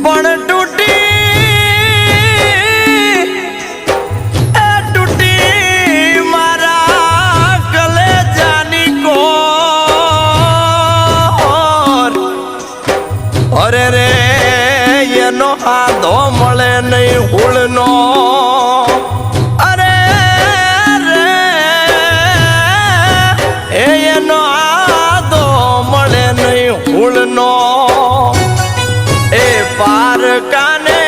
પણ તૂટી મારા કલેજાની કોર અરે રે એનો હાથો મળે નહીં હુળનો અરે રે એનો હાથો મળે નહીં હુળનો એ પાર કાને